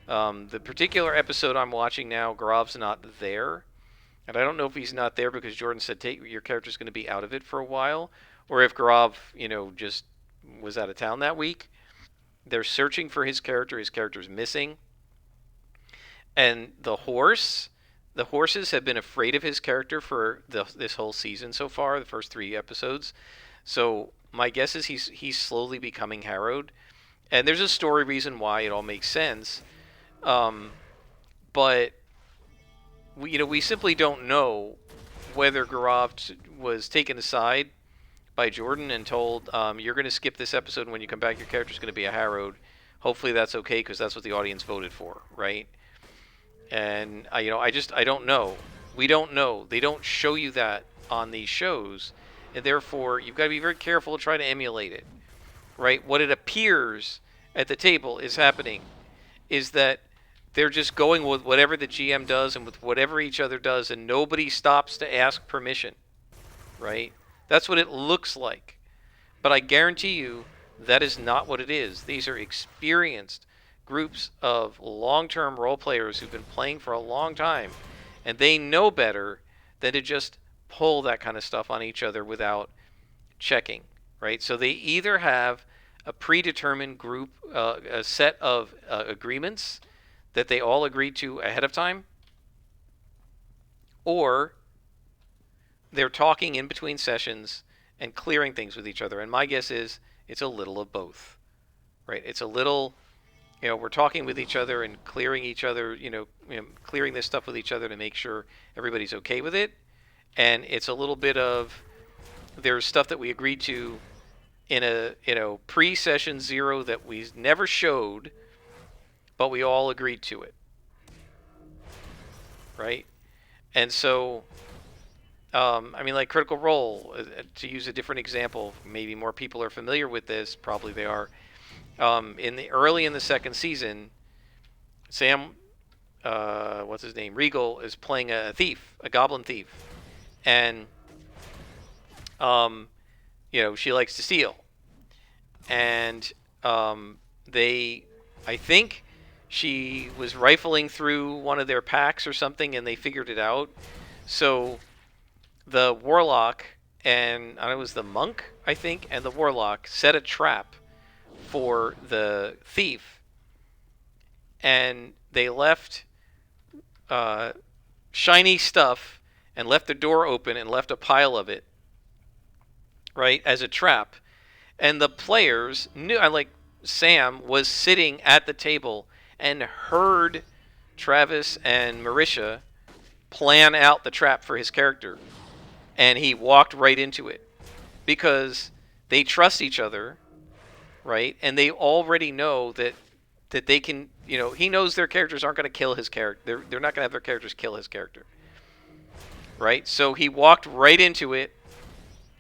The particular episode I'm watching now, Grav's not there, and I don't know if he's not there because Jordan said, "Take your character's going to be out of it for a while," or if Grav, just was out of town that week. They're searching for his character. His character's missing, and the horses have been afraid of his character for this whole season so far, the first 3 episodes. So my guess is he's slowly becoming harrowed, and there's a story reason why it all makes sense. But we simply don't know whether Gaurav was taken aside by Jordan and told, "You're going to skip this episode, and when you come back, your character's going to be a harrowed." Hopefully that's okay because that's what the audience voted for, right? And I don't know. We don't know. They don't show you that on these shows, and therefore you've got to be very careful to try to emulate it, right? What it appears at the table is happening is that they're just going with whatever the GM does and with whatever each other does, and nobody stops to ask permission, right? That's what it looks like. But I guarantee you that is not what it is. These are experienced groups of long-term role players who've been playing for a long time, and they know better than to just pull that kind of stuff on each other without checking, right? So they either have a predetermined group, a set of agreements that they all agreed to ahead of time, or they're talking in between sessions and clearing things with each other. And my guess is it's a little of both, right? It's a little, we're talking with each other and clearing each other, clearing this stuff with each other to make sure everybody's okay with it. And it's a little bit of, there's stuff that we agreed to in a pre-session 0 that we never showed, but we all agreed to it, right? And so, like Critical Role, to use a different example, maybe more people are familiar with this, probably they are. Early in the second season, Sam, what's his name, Regal, is playing a thief, a goblin thief, and she likes to steal, and I think she was rifling through one of their packs or something, and they figured it out. So the warlock and it was the monk, I think, and the warlock set a trap for the thief, and they left shiny stuff and left the door open and left a pile of it, right, as a trap. And the players knew, like Sam was sitting at the table and heard Travis and Marisha plan out the trap for his character, and he walked right into it because they trust each other, right? And they already know that they can, he knows their characters aren't going to kill his character. They're not going to have their characters kill his character, right? So he walked right into it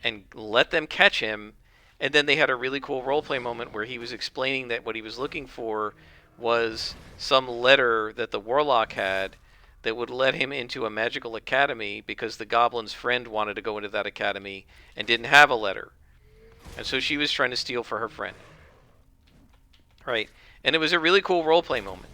and let them catch him. And then they had a really cool roleplay moment where he was explaining that what he was looking for was some letter that the warlock had that would let him into a magical academy because the goblin's friend wanted to go into that academy and didn't have a letter. And so she was trying to steal for her friend. Right? And it was a really cool roleplay moment.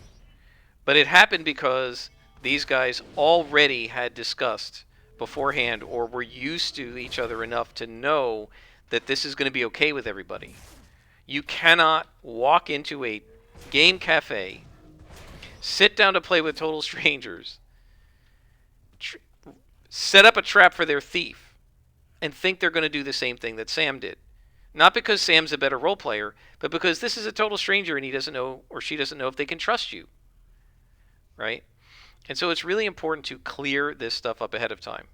But it happened because these guys already had discussed beforehand or were used to each other enough to know that this is going to be okay with everybody. You cannot walk into a game cafe, sit down to play with total strangers, set up a trap for their thief, and think they're going to do the same thing that Sam did. Not because Sam's a better role player, but because this is a total stranger and he doesn't know or she doesn't know if they can trust you. Right? And so it's really important to clear this stuff up ahead of time.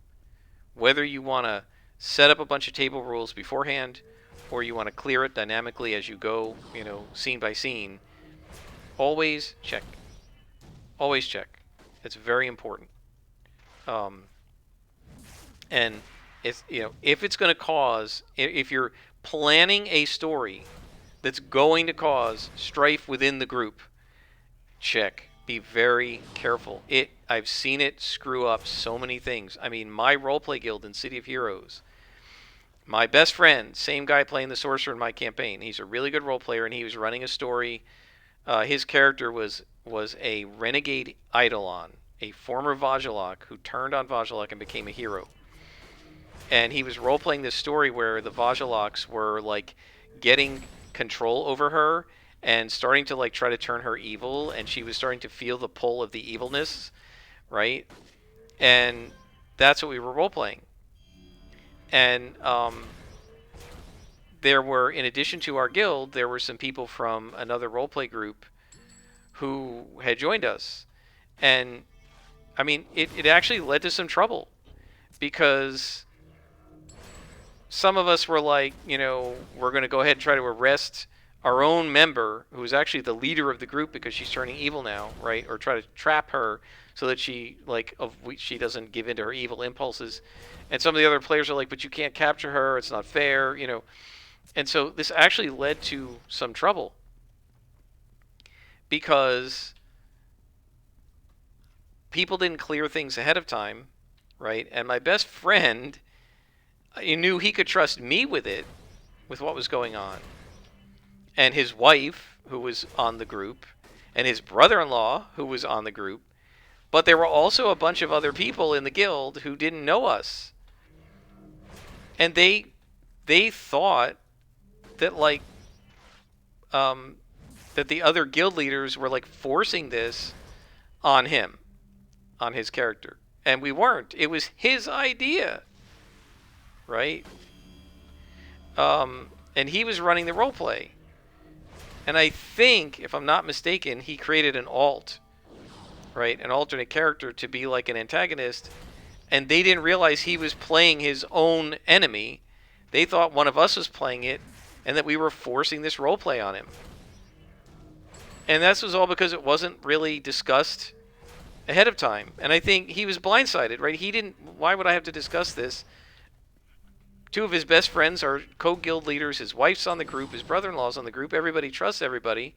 Whether you want to set up a bunch of table rules beforehand or you want to clear it dynamically as you go, scene by scene, always check. Always check. It's very important. And it's, if it's going to cause, if you're planning a story that's going to cause strife within the group, check Be very careful. I've seen it screw up so many things. I mean, my roleplay guild in City of Heroes, my best friend, same guy playing the sorcerer in my campaign. He's a really good role player, and he was running a story. His character was a renegade Eidolon, a former Vajilok who turned on Vajilok and became a hero. And he was role playing this story where the Vajiloks were like getting control over her and starting to like try to turn her evil, and she was starting to feel the pull of the evilness, right? And that's what we were role playing. And there were, in addition to our guild, there were some people from another roleplay group who had joined us. And I mean, it actually led to some trouble because some of us were like, we're going to go ahead and try to arrest our own member, who is actually the leader of the group because she's turning evil now, right? Or try to trap her so that she she doesn't give in to her evil impulses. And some of the other players are like, but you can't capture her. It's not fair, And so this actually led to some trouble because people didn't clear things ahead of time, right? And my best friend, you knew he could trust me with it, with what was going on. And his wife, who was on the group, and his brother-in-law, who was on the group. But there were also a bunch of other people in the guild who didn't know us. And they thought that that the other guild leaders were like forcing this on him, on his character. And we weren't. It was his idea, right? And he was running the roleplay. And I think, if I'm not mistaken, he created an alt, right? An alternate character to be like an antagonist. And they didn't realize he was playing his own enemy. They thought one of us was playing it and that we were forcing this roleplay on him. And this was all because it wasn't really discussed ahead of time. And I think he was blindsided, right? Why would I have to discuss this? Two of his best friends are co-guild leaders. His wife's on the group. His brother-in-law's on the group. Everybody trusts everybody.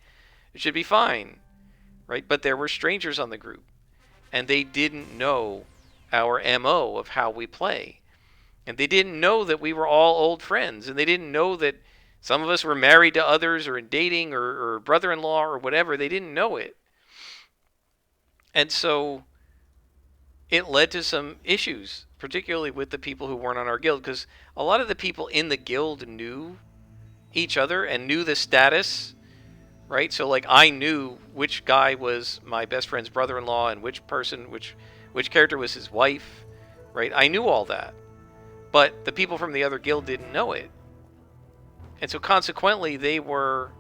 It should be fine, right? But there were strangers on the group, and they didn't know our MO of how we play. And they didn't know that we were all old friends, and they didn't know that some of us were married to others or in dating or brother-in-law or whatever. They didn't know it. And so it led to some issues, particularly with the people who weren't on our guild, because a lot of the people in the guild knew each other and knew the status, right? So like I knew which guy was my best friend's brother-in-law and which character was his wife, right? I knew all that. But the people from the other guild didn't know it. And so consequently, they were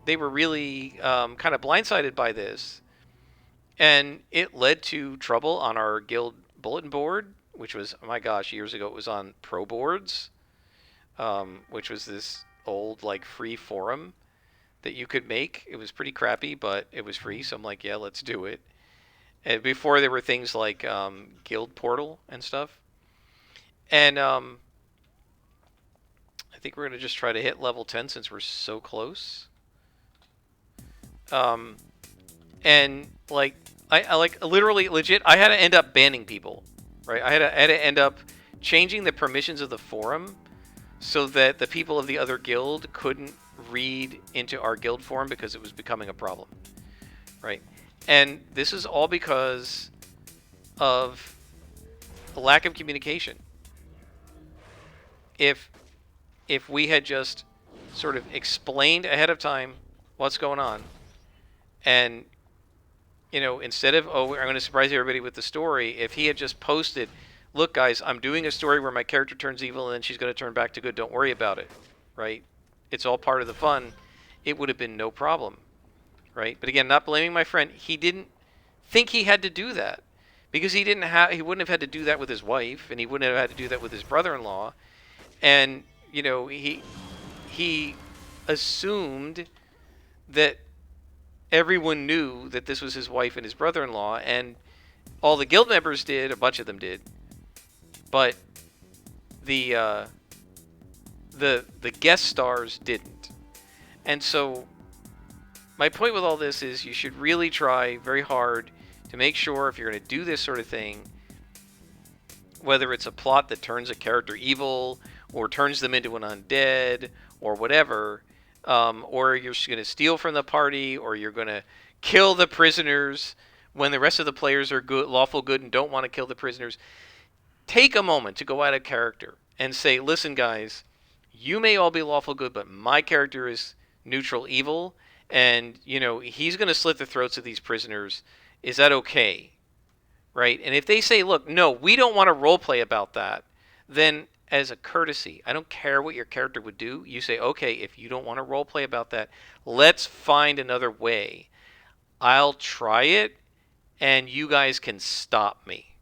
really kind of blindsided by this. And it led to trouble on our guild bulletin board, which was, oh my gosh, years ago it was on Pro Boards, which was this old like free forum that you could make. It was pretty crappy, but it was free, so I'm like, yeah, let's do it. And before there were things like Guild Portal and stuff. And I think we're going to just try to hit level 10 since we're so close. And like I like literally legit I had to end up banning people, right? I had to end up changing the permissions of the forum so that the people of the other guild couldn't read into our guild forum because it was becoming a problem, right? And this is all because of the lack of communication. If we had just sort of explained ahead of time what's going on, and instead of, I'm going to surprise everybody with the story, if he had just posted, look guys, I'm doing a story where my character turns evil and then she's going to turn back to good, don't worry about it, right? It's all part of the fun. It would have been no problem, right? But again, not blaming my friend, he didn't think he had to do that because he wouldn't have had to do that with his wife, and he wouldn't have had to do that with his brother-in-law. And he assumed that everyone knew that this was his wife and his brother-in-law, and all the guild members did, a bunch of them did, but the guest stars didn't. And so my point with all this is you should really try very hard to make sure if you're going to do this sort of thing, whether it's a plot that turns a character evil or turns them into an undead or whatever, or you're going to steal from the party, or you're going to kill the prisoners when the rest of the players are good, lawful good, and don't want to kill the prisoners. Take a moment to go out of character and say, listen, guys, you may all be lawful good, but my character is neutral evil, and, he's going to slit the throats of these prisoners. Is that okay? Right? And if they say, look, no, we don't want to roleplay about that, then as a courtesy, I don't care what your character would do. You say, okay, if you don't want to roleplay about that, let's find another way. I'll try it, and you guys can stop me.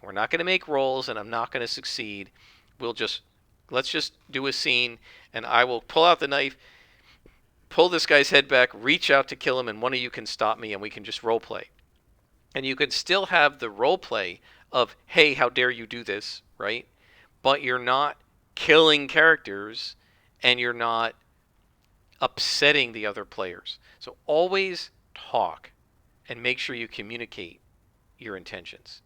We're not going to make rolls, and I'm not going to succeed. Let's just do a scene, and I will pull out the knife, pull this guy's head back, reach out to kill him, and one of you can stop me, and we can just roleplay. And you can still have the role play of, hey, how dare you do this, right? But you're not killing characters, and you're not upsetting the other players. So always talk and make sure you communicate your intentions.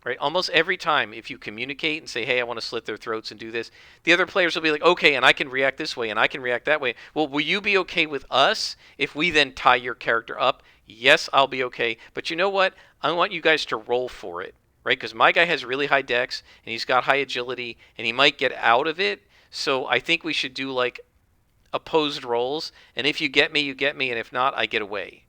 Right? Almost every time, if you communicate and say, hey, I want to slit their throats and do this, the other players will be like, okay, and I can react this way, and I can react that way. Well, will you be okay with us if we then tie your character up? Yes, I'll be okay. But you know what? I want you guys to roll for it, right? Because my guy has really high dex, and he's got high agility, and he might get out of it. So I think we should do, like, opposed rolls. And if you get me, you get me, and if not, I get away.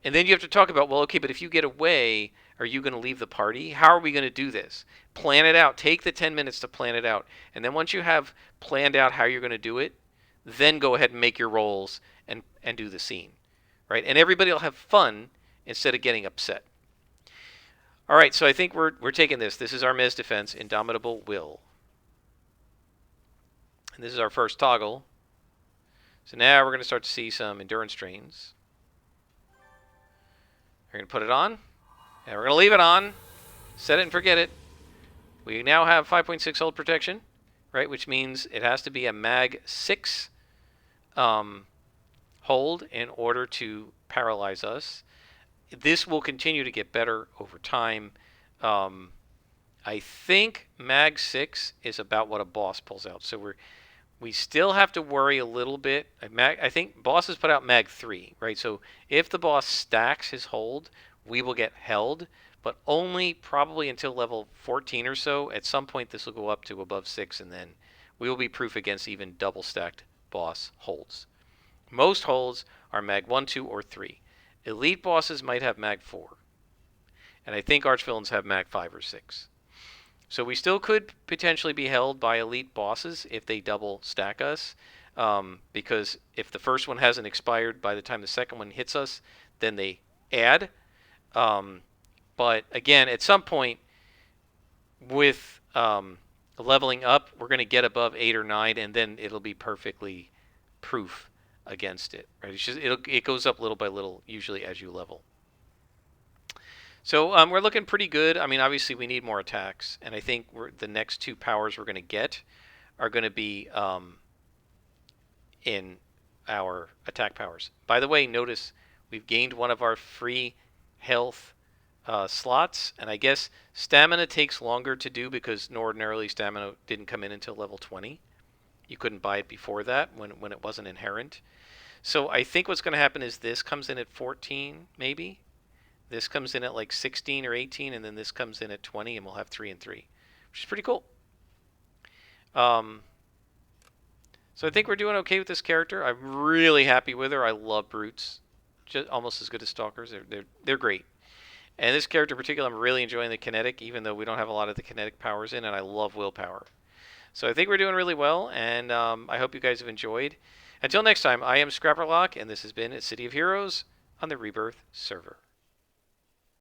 And then you have to talk about, well, okay, but if you get away, are you going to leave the party? How are we going to do this? Plan it out. Take the 10 minutes to plan it out. And then once you have planned out how you're going to do it, then go ahead and make your rolls and do the scene. Right? And everybody will have fun instead of getting upset. All right, so I think we're taking this. This is our Mez defense, Indomitable Will. And this is our first toggle. So now we're going to start to see some endurance drains. We're going to put it on. And we're going to leave it on. Set it and forget it. We now have 5.6 hold protection, right? Which means it has to be a mag 6 hold in order to paralyze us. This will continue to get better over time. I think mag 6 is about what a boss pulls out. So we still have to worry a little bit. I think bosses put out mag 3, right? So if the boss stacks his hold, we will get held, but only probably until level 14 or so. At some point, this will go up to above 6, and then we will be proof against even double-stacked boss holds. Most holds are mag 1, 2, or 3. Elite bosses might have mag 4, and I think archvillains have mag 5 or 6. So we still could potentially be held by elite bosses if they double stack us, because if the first one hasn't expired by the time the second one hits us, then they add. But again, at some point with leveling up, we're going to get above 8 or 9, and then it'll be perfectly proof against it. Right? It's just it goes up little by little, usually as you level. So we're looking pretty good. I mean, obviously we need more attacks, and I think the next 2 powers we're going to get are going to be in our attack powers. By the way, notice we've gained one of our free health slots, and I guess stamina takes longer to do because ordinarily stamina didn't come in until level 20. You couldn't buy it before that when it wasn't inherent. So I think what's going to happen is this comes in at 14, maybe. This comes in at like 16 or 18, and then this comes in at 20, and we'll have 3 and 3, which is pretty cool. So I think we're doing okay with this character. I'm really happy with her. I love brutes, just almost as good as stalkers. They're great. And this character in particular, I'm really enjoying the kinetic, even though we don't have a lot of the kinetic powers in, and I love willpower. So I think we're doing really well, and I hope you guys have enjoyed. Until next time, I am Scrapperlock, and this has been City of Heroes on the Rebirth server.